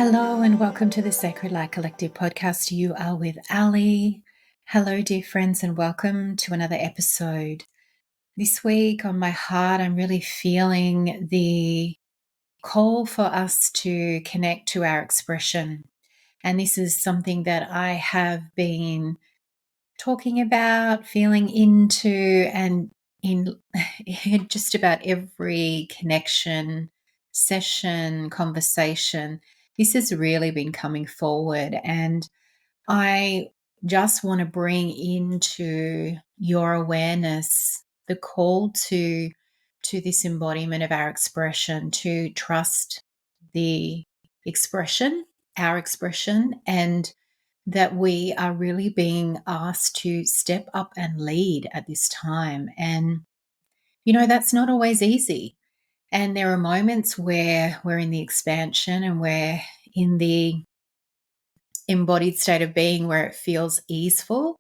Hello and welcome to the Sacred Light Collective podcast. You are with Ali. Hello, dear friends, and welcome to another episode. This week on my heart, I'm really feeling the call for us to connect to our expression. And this is something that I have been talking about, feeling into, and in just about every connection, session, conversation. This has really been coming forward, and I just want to bring into your awareness the call to this embodiment of our expression, to trust the expression, our expression, and that we are really being asked to step up and lead at this time. And, that's not always easy. And there are moments where we're in the expansion and we're in the embodied state of being where it feels easeful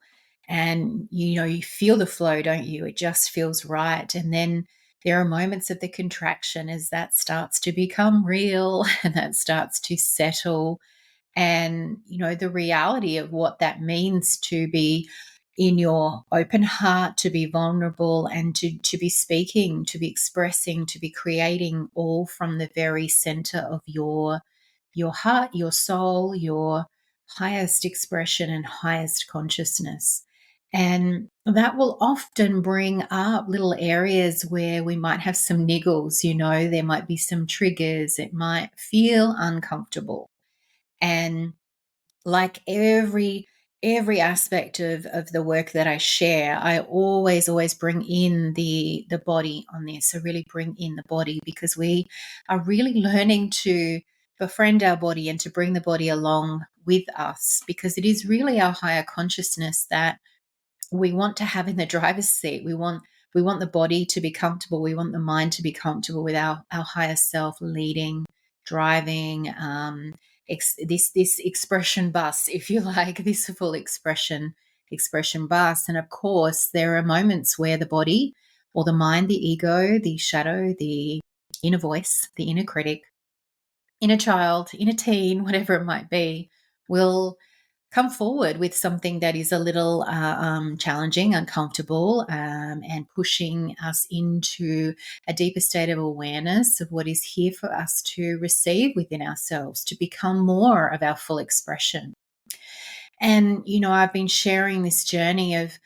and you feel the flow, don't you? It just feels right. And then there are moments of the contraction as that starts to become real and that starts to settle, and the reality of what that means to be in your open heart, to be vulnerable, and to be speaking, to be expressing, to be creating, all from the very center of your heart, your soul, your highest expression and highest consciousness. And that will often bring up little areas where we might have some niggles, there might be some triggers, it might feel uncomfortable. And like every aspect of the work that I share, I always bring in the body on this. I really bring in the body because we are really learning to befriend our body and to bring the body along with us, because it is really our higher consciousness that we want to have in the driver's seat. We want the body to be comfortable. We want the mind to be comfortable with our higher self leading, driving, this expression bus, if you like, this full expression bus. And of course, there are moments where the body or the mind, the ego, the shadow, the inner voice, the inner critic, inner child, inner teen, whatever it might be, will come forward with something that is a little challenging, uncomfortable, and pushing us into a deeper state of awareness of what is here for us to receive within ourselves, to become more of our full expression. And, I've been sharing this journey of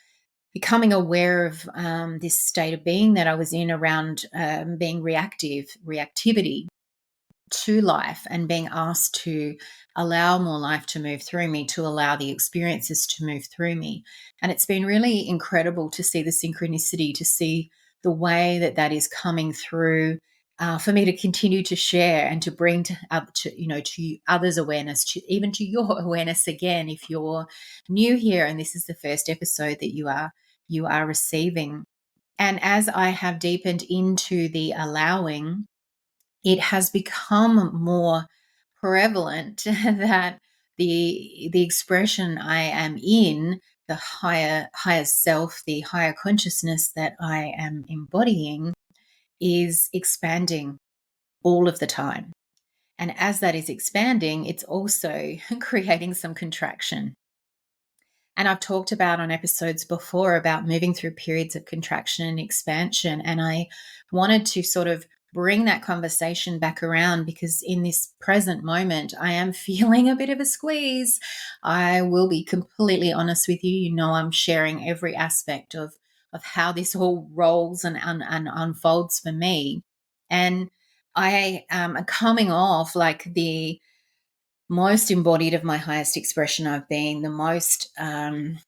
becoming aware of this state of being that I was in around being reactivity to life, and being asked to allow more life to move through me, to allow the experiences to move through me. And it's been really incredible to see the synchronicity, to see the way that is coming through, for me to continue to share and to bring to others' awareness, to even to your awareness again, if you're new here and this is the first episode that you are receiving. And as I have deepened into the allowing, it has become more prevalent that the expression I am in, the higher self, the higher consciousness that I am embodying, is expanding all of the time. And as that is expanding, it's also creating some contraction. And I've talked about on episodes before about moving through periods of contraction and expansion. And I wanted to sort of bring that conversation back around, because in this present moment, I am feeling a bit of a squeeze. I will be completely honest with you. I'm sharing every aspect of how this all rolls and unfolds for me. And I am coming off like the most embodied of my highest expression I've been, the most in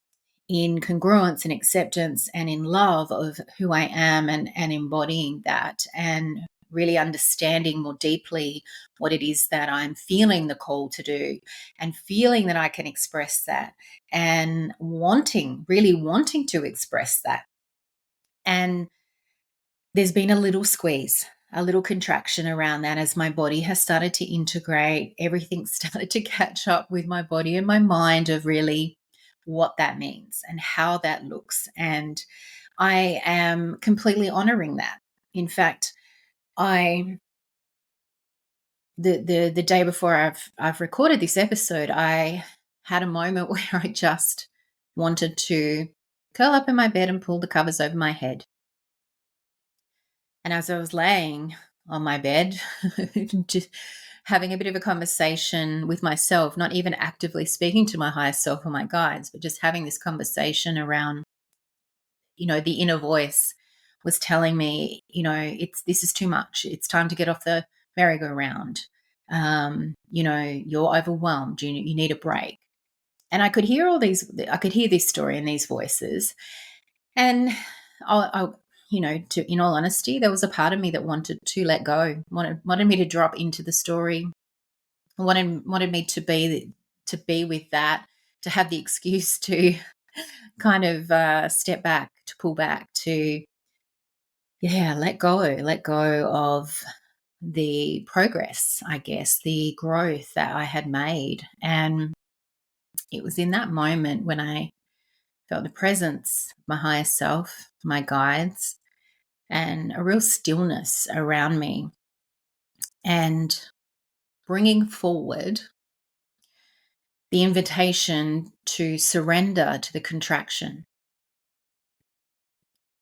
congruence and acceptance and in love of who I am, and embodying that, and really understanding more deeply what it is that I'm feeling the call to do, and feeling that I can express that, and really wanting to express that. And there's been a little squeeze, a little contraction around that as my body has started to integrate. Everything started to catch up with my body and my mind of really what that means and how that looks. And I am completely honoring that. In fact, I the day before I've recorded this episode, I had a moment where I just wanted to curl up in my bed and pull the covers over my head. And as I was laying on my bed, just having a bit of a conversation with myself, not even actively speaking to my higher self or my guides, but just having this conversation around, the inner voice was telling me, this is too much. It's time to get off the merry-go-round. You're overwhelmed. You need a break. And I could hear this story and these voices. And in all honesty, there was a part of me that wanted to let go, wanted me to drop into the story, wanted me to be with that, to have the excuse to kind of step back, to pull back, to let go of the progress, I guess, the growth that I had made. And it was in that moment when I felt the presence of my higher self, my guides, and a real stillness around me, and bringing forward the invitation to surrender to the contraction.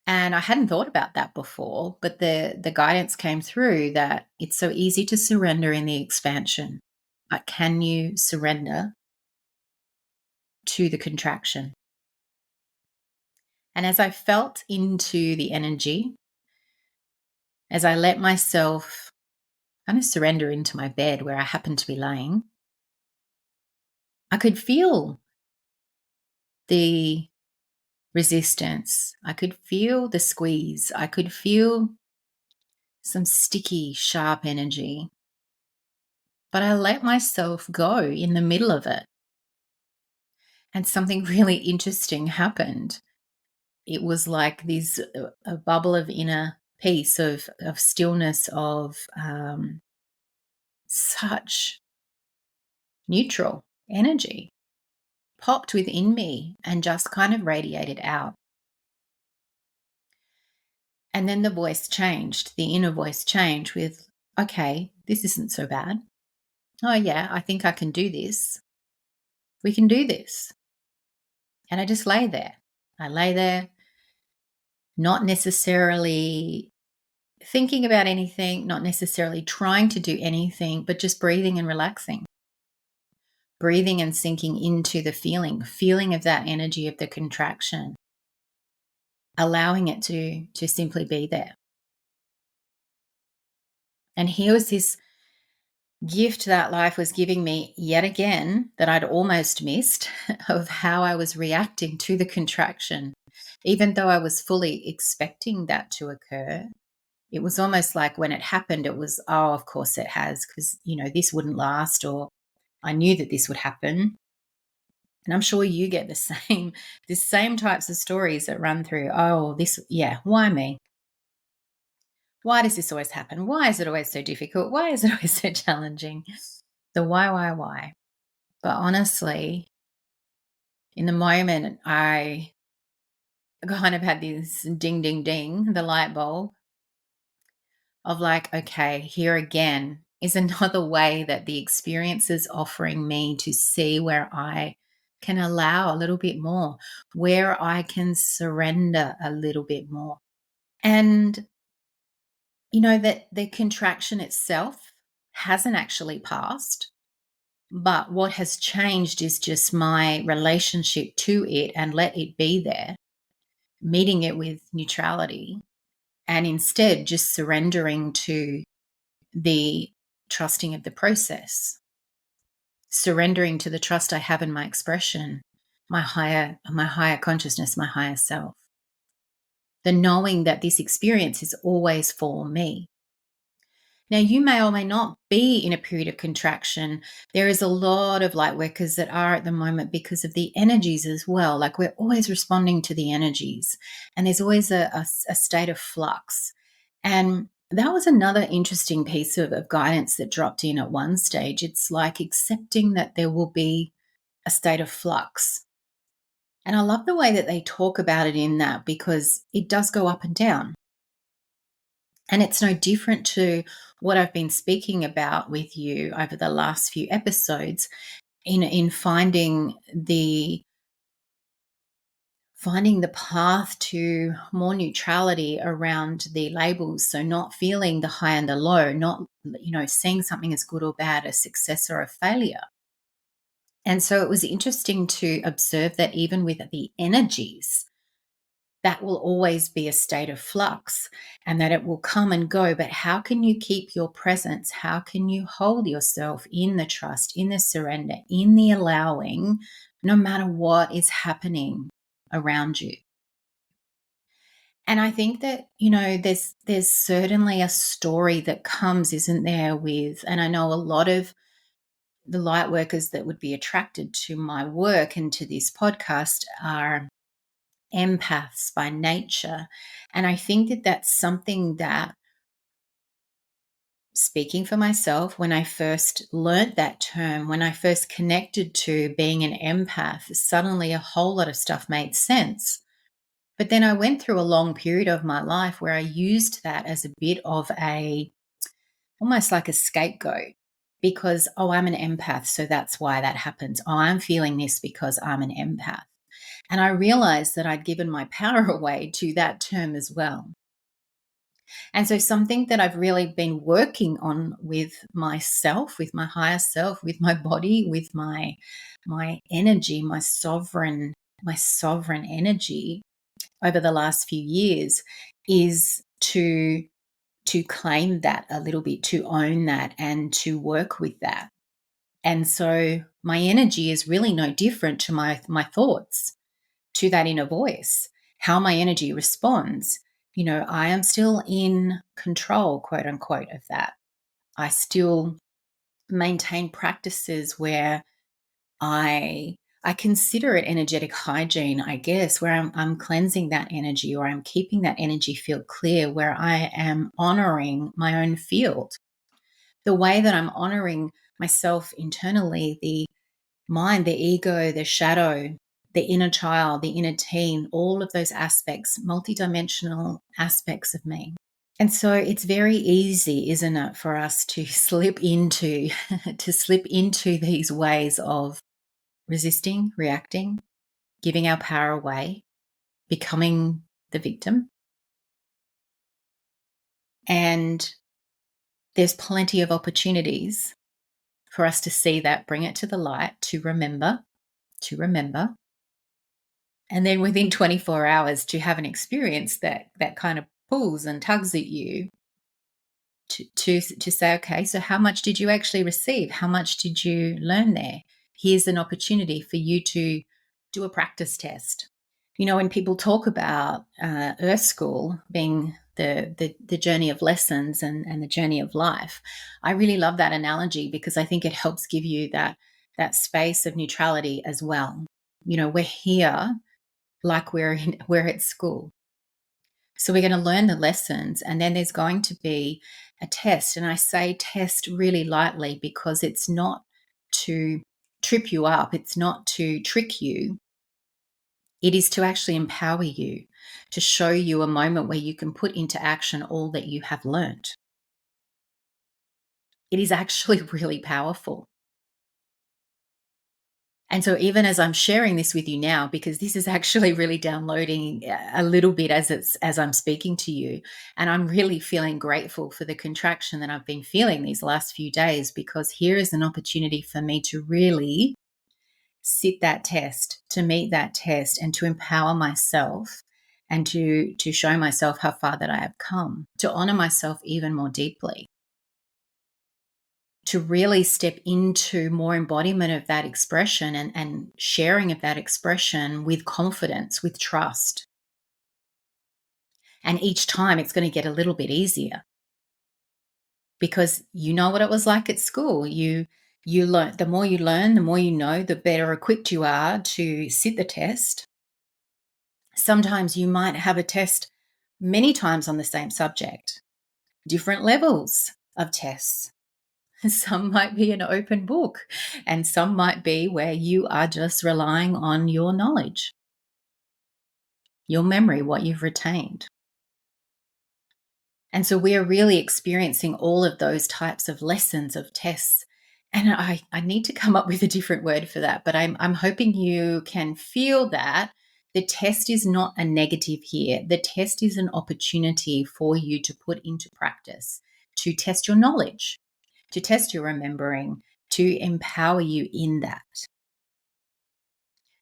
And I hadn't thought about that before, but the guidance came through that it's so easy to surrender in the expansion. But can you surrender to the contraction? And as I felt into the energy, as I let myself kind of surrender into my bed where I happened to be laying, I could feel the resistance. I could feel the squeeze. I could feel some sticky, sharp energy. But I let myself go in the middle of it. And something really interesting happened. It was like this a bubble of inner peace, of stillness, of such neutral energy popped within me and just kind of radiated out. And then the voice changed, the inner voice changed with, okay, this isn't so bad. Oh, yeah, I think I can do this. We can do this. And I just lay there. I lay there, not necessarily thinking about anything, not necessarily trying to do anything, but just breathing and relaxing. Breathing and sinking into the feeling of that energy of the contraction, allowing it to simply be there. And here was this gift that life was giving me yet again that I'd almost missed, of how I was reacting to the contraction. Even though I was fully expecting that to occur, it was almost like when it happened, it was, oh, of course it has, because, this wouldn't last, or I knew that this would happen. And I'm sure you get the same types of stories that run through, oh, why me? Why does this always happen? Why is it always so difficult? Why is it always so challenging? The why? But honestly, in the moment, I kind of had this ding, ding, ding, the light bulb of like, okay, here again is another way that the experience is offering me to see where I can allow a little bit more, where I can surrender a little bit more. And, that the contraction itself hasn't actually passed. But what has changed is just my relationship to it, and let it be there, meeting it with neutrality, and instead just surrendering to the trusting of the process, surrendering to the trust I have in my expression, my higher consciousness, my higher self. The knowing that this experience is always for me. Now, you may or may not be in a period of contraction. There is a lot of light workers that are at the moment because of the energies as well. Like, we're always responding to the energies, and there's always a state of flux. And that was another interesting piece of guidance that dropped in at one stage. It's like accepting that there will be a state of flux. And I love the way that they talk about it in that, because it does go up and down. And it's no different to what I've been speaking about with you over the last few episodes in finding the path to more neutrality around the labels. So not feeling the high and the low, not, seeing something as good or bad, a success or a failure. And so it was interesting to observe that even with the energies, that will always be a state of flux and that it will come and go. But how can you keep your presence? How can you hold yourself in the trust, in the surrender, in the allowing, no matter what is happening around you? And I think that, there's certainly a story that comes, isn't there, with, and I know a lot of the light workers that would be attracted to my work and to this podcast are empaths by nature. And I think that that's something that, speaking for myself, when I first learnt that term, when I first connected to being an empath, suddenly a whole lot of stuff made sense. But then I went through a long period of my life where I used that as a bit of almost like a scapegoat because, oh, I'm an empath, so that's why that happens. Oh, I'm feeling this because I'm an empath. And I realized that I'd given my power away to that term as well. And so something that I've really been working on with myself, with my higher self, with my body, with my energy, my sovereign energy over the last few years is to claim that a little bit, to own that and to work with that. And so my energy is really no different to my thoughts, to that inner voice, how my energy responds. I am still in control, quote unquote, of that. I still maintain practices where I consider it energetic hygiene, I guess, where I'm cleansing that energy or I'm keeping that energy field clear, where I am honoring my own field. The way that I'm honoring myself internally, the mind, the ego, the shadow, the inner child, the inner teen, all of those aspects, multidimensional aspects of me. And so it's very easy, isn't it, for us to slip into to slip into these ways of resisting, reacting, giving our power away, becoming the victim. And there's plenty of opportunities for us to see that, bring it to the light, to remember, and then within 24 hours to have an experience that kind of pulls and tugs at you to say, okay, so how much did you actually receive? How much did you learn there? Here's an opportunity for you to do a practice test. When people talk about Earth School being the journey of lessons and the journey of life, I really love that analogy because I think it helps give you that space of neutrality as well. We're here like we're at school. So we're going to learn the lessons, and then there's going to be a test. And I say test really lightly because it's not to trip you up, it's not to trick you. It is to actually empower you, to show you a moment where you can put into action all that you have learnt. It is actually really powerful. And so even as I'm sharing this with you now, because this is actually really downloading a little bit as I'm speaking to you, and I'm really feeling grateful for the contraction that I've been feeling these last few days, because here is an opportunity for me to really sit that test, to meet that test, and to empower myself and to show myself how far that I have come, to honor myself even more deeply, to really step into more embodiment of that expression and sharing of that expression with confidence, with trust. And each time it's going to get a little bit easier because you know what it was like at school. You learn, the more you learn, the more you know, the better equipped you are to sit the test. Sometimes you might have a test many times on the same subject, different levels of tests. Some might be an open book, and some might be where you are just relying on your knowledge, your memory, what you've retained. And so we're really experiencing all of those types of lessons of tests. And I need to come up with a different word for that, but I'm hoping you can feel that the test is not a negative here. The test is an opportunity for you to put into practice, to test your knowledge, to test your remembering, to empower you in that.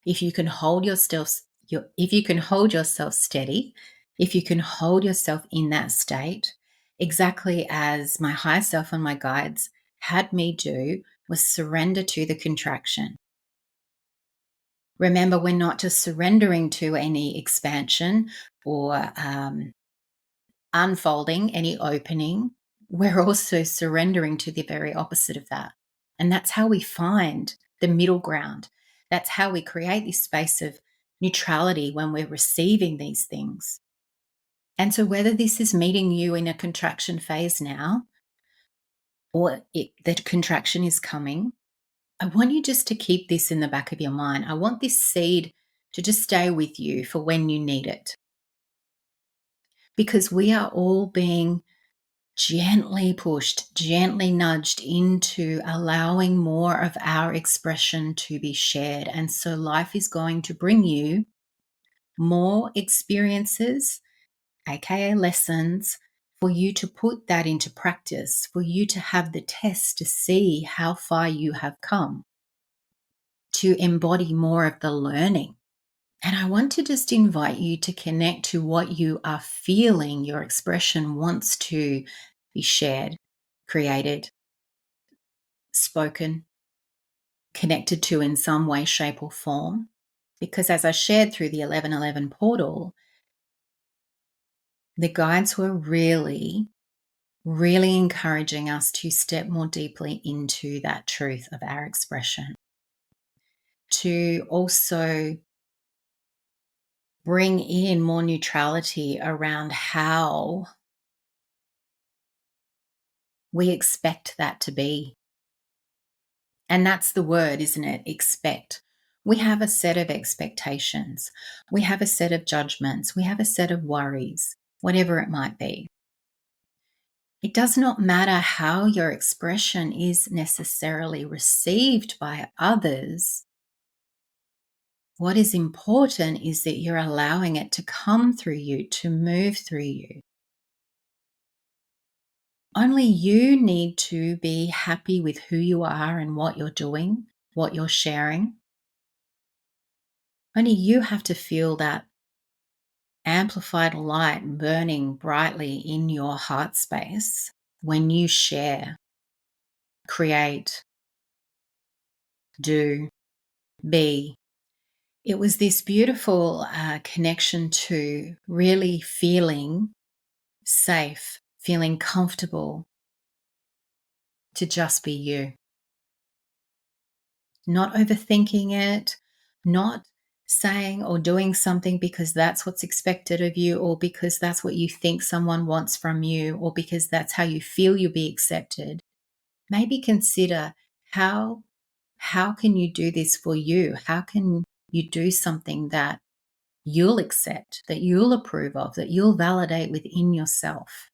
If you can hold yourself, if you can hold yourself steady, if you can hold yourself in that state, exactly as my higher self and my guides had me do, was surrender to the contraction. Remember, we're not just surrendering to any expansion or unfolding, any opening. We're also surrendering to the very opposite of that. And that's how we find the middle ground. That's how we create this space of neutrality when we're receiving these things. And so, whether this is meeting you in a contraction phase now or the contraction is coming, I want you just to keep this in the back of your mind. I want this seed to just stay with you for when you need it. Because we are all being gently pushed, gently nudged into allowing more of our expression to be shared. And so life is going to bring you more experiences, aka lessons, for you to put that into practice, for you to have the test to see how far you have come, to embody more of the learning. And I want to just invite you to connect to what you are feeling your expression wants to be shared, created, spoken, connected to in some way, shape, or form. Because as I shared through the 1111 portal, the guides were really, really encouraging us to step more deeply into that truth of our expression. To also bring in more neutrality around how we expect that to be. And that's the word, isn't it? Expect. We have a set of expectations. We have a set of judgments. We have a set of worries, whatever it might be. It does not matter how your expression is necessarily received by others. What is important is that you're allowing it to come through you, to move through you. Only you need to be happy with who you are and what you're doing, what you're sharing. Only you have to feel that amplified light burning brightly in your heart space when you share, create, do, be. It was this beautiful connection to really feeling safe, feeling comfortable to just be you. Not overthinking it, not saying or doing something because that's what's expected of you, or because that's what you think someone wants from you, or because that's how you feel you'll be accepted. Maybe consider how can you do this for you? How can you do something that you'll accept, that you'll approve of, that you'll validate within yourself?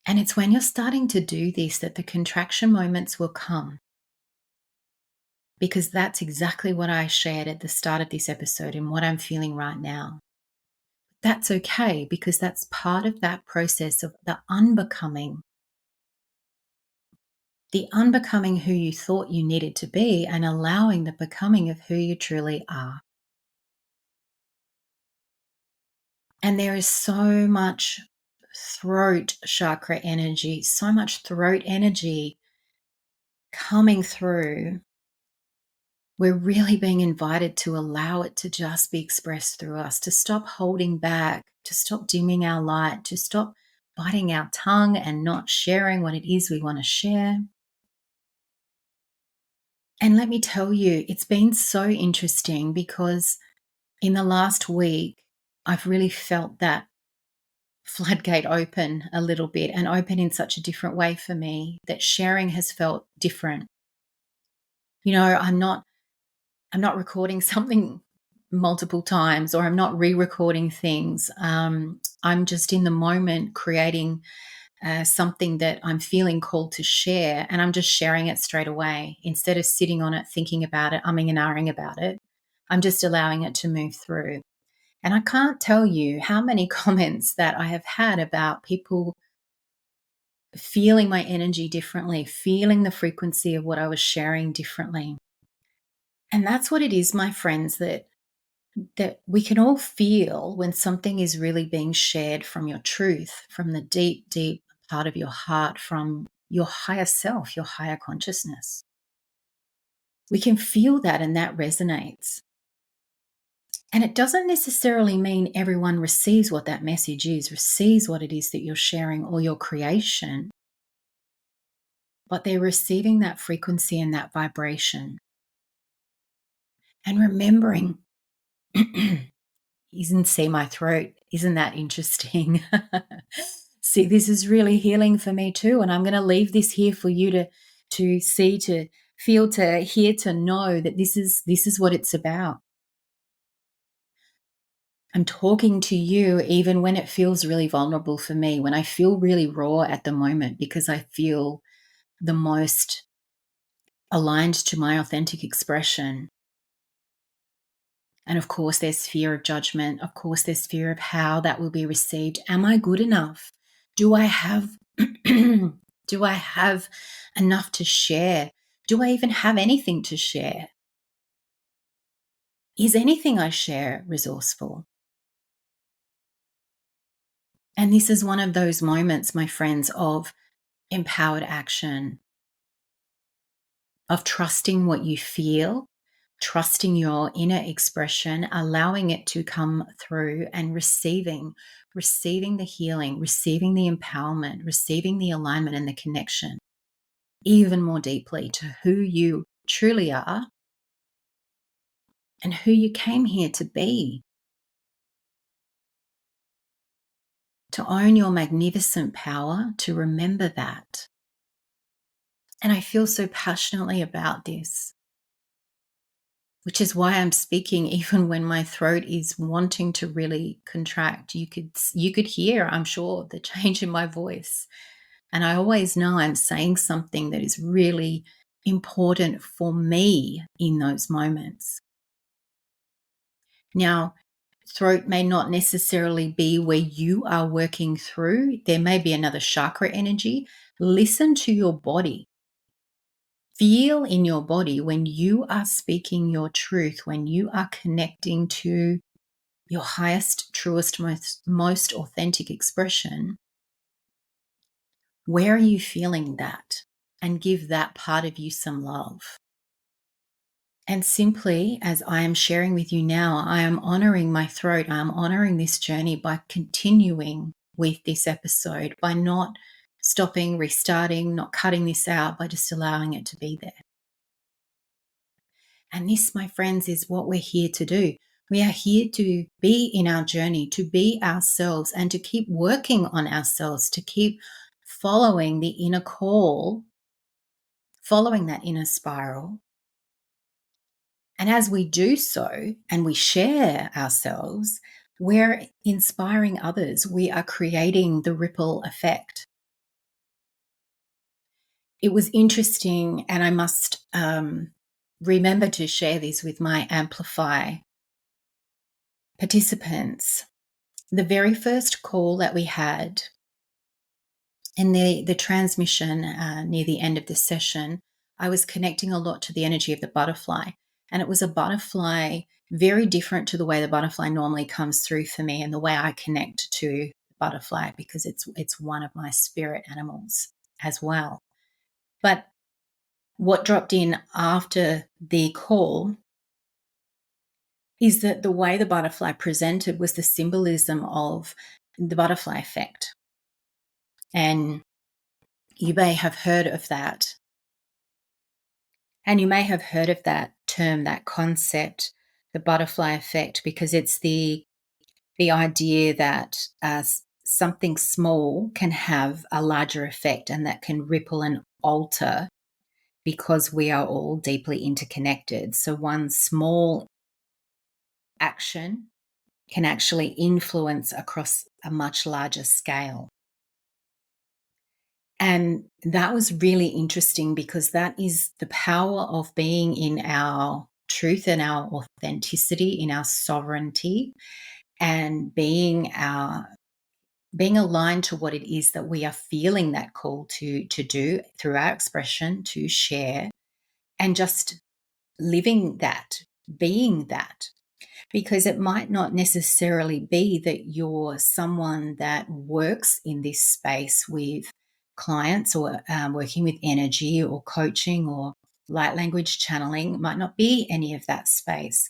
And it's when you're starting to do this that the contraction moments will come. Because that's exactly what I shared at the start of this episode and what I'm feeling right now. That's okay, because that's part of that process of the unbecoming who you thought you needed to be and allowing the becoming of who you truly are. And there is so much throat chakra energy, so much throat energy coming through. We're really being invited to allow it to just be expressed through us, to stop holding back, to stop dimming our light, to stop biting our tongue and not sharing what it is we want to share. And let me tell you, it's been so interesting because in the last week, I've really felt that floodgate open a little bit, and open in such a different way for me, that sharing has felt different. You know, I'm not recording something multiple times, or I'm not re-recording things. I'm just in the moment creating something that I'm feeling called to share, and I'm just sharing it straight away instead of sitting on it, thinking about it, umming and ahhing about it. I'm just allowing it to move through. And I can't tell you how many comments that I have had about people feeling my energy differently, feeling the frequency of what I was sharing differently. And that's what it is, my friends, that we can all feel when something is really being shared from your truth, from the deep, deep part of your heart, from your higher self, your higher consciousness. We can feel that, and that resonates. And it doesn't necessarily mean everyone receives what that message is, receives what it is that you're sharing or your creation, but they're receiving that frequency and that vibration. And remembering, isn't see my throat, isn't that interesting? See, this is really healing for me too. And I'm going to leave this here for you to see, to feel, to hear, to know that this is what it's about. I'm talking to you even when it feels really vulnerable for me, when I feel really raw at the moment, because I feel the most aligned to my authentic expression. And of course, there's fear of judgment. Of course, there's fear of how that will be received. Am I good enough? Do I have do I have enough to share? Do I even have anything to share? Is anything I share resourceful? And this is one of those moments, my friends, of empowered action, of trusting what you feel, trusting your inner expression, allowing it to come through, and receiving the healing, receiving the empowerment, receiving the alignment and the connection even more deeply to who you truly are and who you came here to be. To own your magnificent power, to remember that. And I feel so passionately about this, which is why I'm speaking even when my throat is wanting to really contract. You could hear, I'm sure, the change in my voice. And I always know I'm saying something that is really important for me in those moments. Now, throat may not necessarily be where you are working through. There may be another chakra energy. Listen to your body. Feel in your body when you are speaking your truth, when you are connecting to your highest, truest, most authentic expression. Where are you feeling that? And give that part of you some love. And simply, as I am sharing with you now, I am honoring my throat. I am honoring this journey by continuing with this episode, by not stopping, restarting, not cutting this out, by just allowing it to be there. And this, my friends, is what we're here to do. We are here to be in our journey, to be ourselves, and to keep working on ourselves, to keep following the inner call, following that inner spiral. And as we do so and we share ourselves, we're inspiring others. We are creating the ripple effect. It was interesting, and I must remember to share this with my Amplify participants. The very first call that we had in the transmission near the end of the session, I was connecting a lot to the energy of the butterfly. And it was a butterfly very different to the way the butterfly normally comes through for me and the way I connect to the butterfly, because it's one of my spirit animals as well. But what dropped in after the call is that the way the butterfly presented was the symbolism of the butterfly effect. And you may have heard of that. And you may have heard of that term, that concept, the butterfly effect, because it's the idea that something small can have a larger effect, and that can ripple and alter because we are all deeply interconnected. So one small action can actually influence across a much larger scale. And that was really interesting because that is the power of being in our truth and our authenticity, in our sovereignty, and being aligned to what it is that we are feeling that call to do through our expression, to share, and just living that, being that. Because it might not necessarily be that you're someone that works in this space with clients or working with energy or coaching or light language channeling. It might not be any of that space.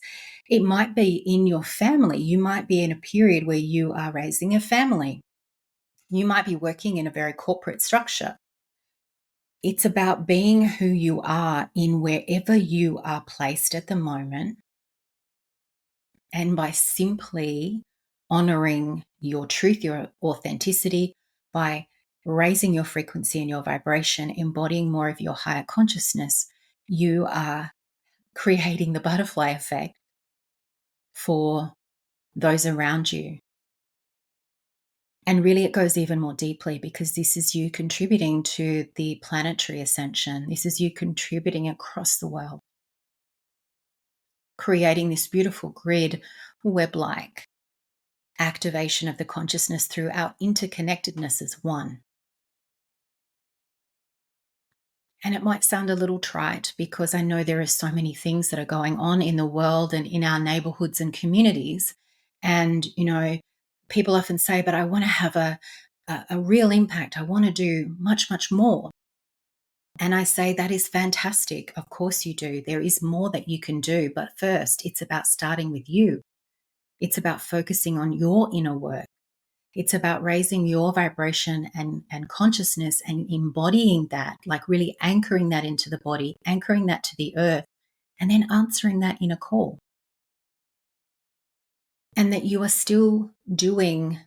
It might be in your family. You might be in a period where you are raising a family. You might be working in a very corporate structure. It's about being who you are in wherever you are placed at the moment, and by simply honoring your truth, your authenticity, by raising your frequency and your vibration, embodying more of your higher consciousness, you are creating the butterfly effect for those around you. And really, it goes even more deeply because this is you contributing to the planetary ascension. This is you contributing across the world, creating this beautiful grid, web like activation of the consciousness through our interconnectedness as one. And it might sound a little trite because I know there are so many things that are going on in the world and in our neighborhoods and communities. And, people often say, but I want to have a real impact. I want to do much, much more. And I say, that is fantastic. Of course you do. There is more that you can do. But first, it's about starting with you. It's about focusing on your inner work. It's about raising your vibration and consciousness and embodying that, like really anchoring that into the body, anchoring that to the earth, and then answering that inner call. And that you are still doing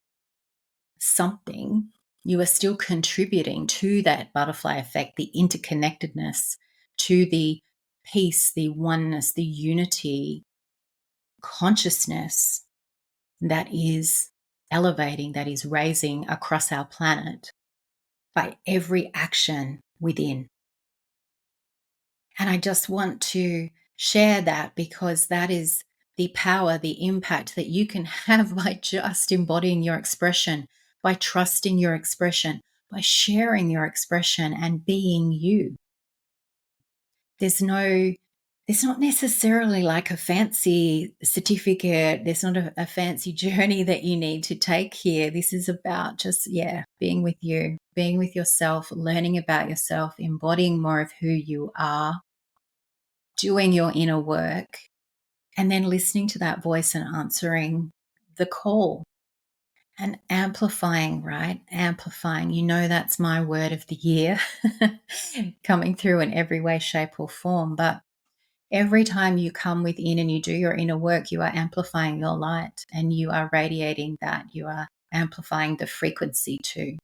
something, you are still contributing to that butterfly effect, the interconnectedness, to the peace, the oneness, the unity, consciousness that is elevating, that is raising across our planet by every action within. And I just want to share that because that is the power, the impact that you can have by just embodying your expression, by trusting your expression, by sharing your expression and being you. There's not necessarily like a fancy certificate. There's not a fancy journey that you need to take here. This is about just, being with you, being with yourself, learning about yourself, embodying more of who you are, doing your inner work, and then listening to that voice and answering the call and amplifying, right? Amplifying. That's my word of the year coming through in every way, shape, or form. But every time you come within and you do your inner work, you are amplifying your light and you are radiating that. You are amplifying the frequency too.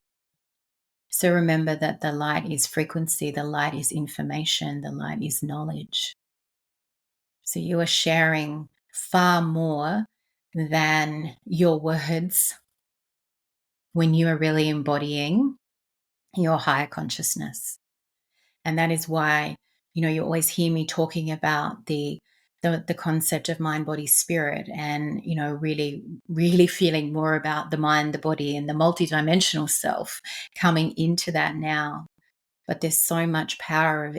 So remember that the light is frequency, the light is information, the light is knowledge. So you are sharing far more than your words when you are really embodying your higher consciousness. And that is why, you always hear me talking about the concept of mind, body, spirit, and, really, really feeling more about the mind, the body, and the multidimensional self coming into that now. But there's so much power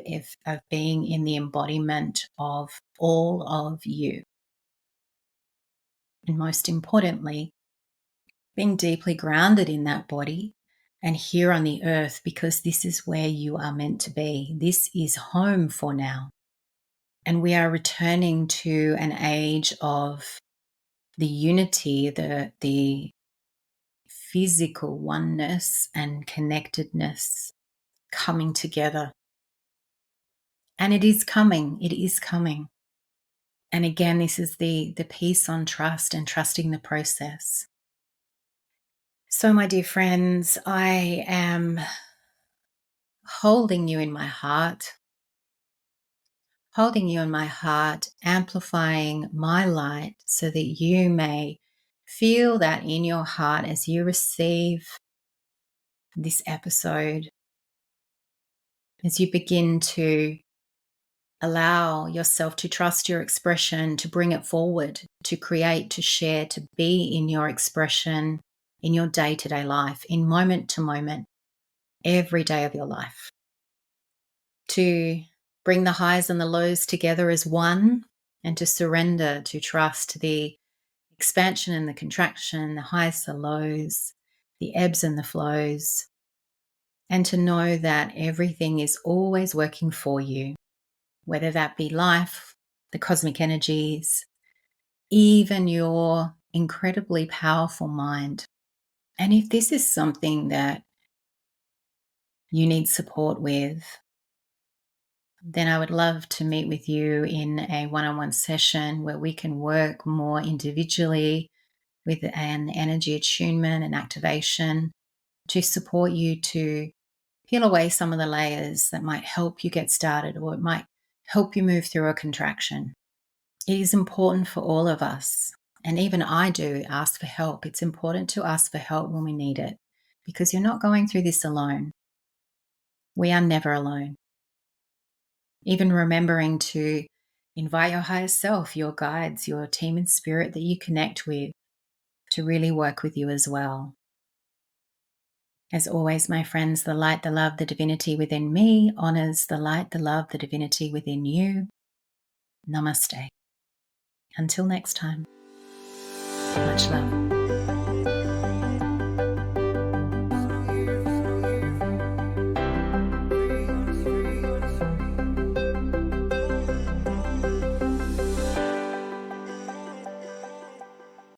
of being in the embodiment of all of you. And most importantly, being deeply grounded in that body and here on the earth, because this is where you are meant to be. This is home for now. And we are returning to an age of the unity, the physical oneness and connectedness coming together. And it is coming. It is coming. And again, this is the piece on trust and trusting the process. So, my dear friends, I am holding you in my heart, amplifying my light so that you may Feel that in your heart as you receive this episode, as you begin to allow yourself to trust your expression, to bring it forward, to create, to share, to be in your expression, in your day-to-day life, in moment to moment, every day of your life. To bring the highs and the lows together as one, and to surrender, to trust the expansion and the contraction, the highs, the lows, the ebbs and the flows, and to know that everything is always working for you, whether that be life, the cosmic energies, even your incredibly powerful mind. And if this is something that you need support with, then I would love to meet with you in a one-on-one session where we can work more individually with an energy attunement and activation to support you to peel away some of the layers that might help you get started, or it might help you move through a contraction. It is important for all of us, and even I do ask for help. It's important to ask for help when we need it, because you're not going through this alone. We are never alone. Even remembering to invite your higher self, your guides, your team in spirit that you connect with, to really work with you as well. As always, my friends, the light, the love, the divinity within me honors the light, the love, the divinity within you. Namaste. Until next time, much love.